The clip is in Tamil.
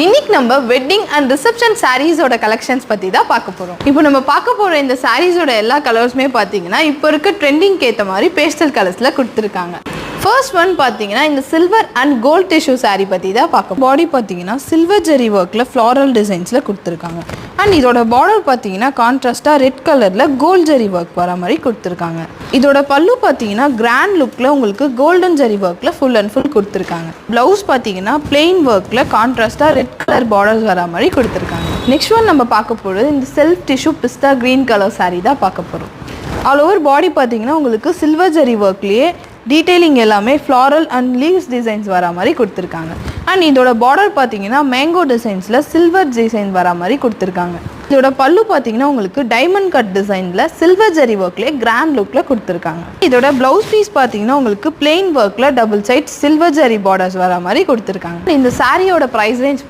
இன்னைக்கு நம்ம வெட்டிங் அண்ட் ரிசப்ஷன் சாரீஸோட கலெக்ஷன்ஸ் பற்றி தான் பார்க்க போகிறோம். இப்போ நம்ம பார்க்க போகிற இந்த சாரீஸோட எல்லா கலர்ஸுமே பார்த்தீங்கன்னா இப்போ இருக்க ட்ரெண்டிங்க்கு ஏற்ற மாதிரி பேஸ்டல் கலர்ஸில் கொடுத்துருக்காங்க. ஃபர்ஸ்ட் ஒன் பார்த்தீங்கன்னா இந்த silver and gold tissue sari பற்றி தான் பார்க்க. பாடி பார்த்தீங்கன்னா சில்வர் ஜெரி ஒர்க்கில் ஃப்ளாரல் டிசைன்ஸில் கொடுத்துருக்காங்க. அண்ட் இதோட பார்டர் பார்த்தீங்கன்னா கான்ட்ராஸ்டாக ரெட் கலரில் கோல்ட் ஜெரி ஒர்க் வர மாதிரி கொடுத்துருக்காங்க. இதோட பல்லு பார்த்தீங்கன்னா கிராண்ட் லுக்கில் உங்களுக்கு கோல்டன் ஜெரி ஒர்க்கில் ஃபுல் அண்ட் ஃபுல் கொடுத்துருக்காங்க. ப்ளவுஸ் பார்த்தீங்கன்னா பிளெயின் ஒர்க்கில் கான்ட்ராஸ்டாக ரெட் கலர் பார்டர்ஸ் வர மாதிரி கொடுத்துருக்காங்க. நெக்ஸ்ட் ஒன் நம்ம பார்க்க போகிறது இந்த செல்ஃப் டிஷ்யூ பிஸ்தா க்ரீன் கலர் சாரீ தான் பார்க்க போகிறோம். ஆல் ஓவர் பாடி பார்த்தீங்கன்னா உங்களுக்கு சில்வர் ஜெரி ஒர்க்லேயே டீட்டெயிலிங் எல்லாமே ஃப்ளாரல் அண்ட் லீவ்ஸ் டிசைன்ஸ் வர மாதிரி கொடுத்துருக்காங்க. அண்ட் இதோட பார்டர் பார்த்தீங்கன்னா மேங்கோ டிசைன்ஸில் சில்வர் டிசைன் வர மாதிரி கொடுத்துருக்காங்க. இதோட பல்லு பார்த்தீங்கன்னா உங்களுக்கு டைமண்ட் கட் டிசைனில் சில்வர் ஜெரி ஒர்க்லேயே கிராண்ட் லுக்கில் கொடுத்துருக்காங்க. இதோட ப்ளவுஸ் பீஸ் பார்த்தீங்கன்னா உங்களுக்கு பிளெயின் ஒர்க்கில் டபுள் சைட் சில்வர் ஜெரி பார்டர்ஸ் வர மாதிரி கொடுத்துருக்காங்க. இந்த சாரியோட ப்ரைஸ் ரேஞ்ச்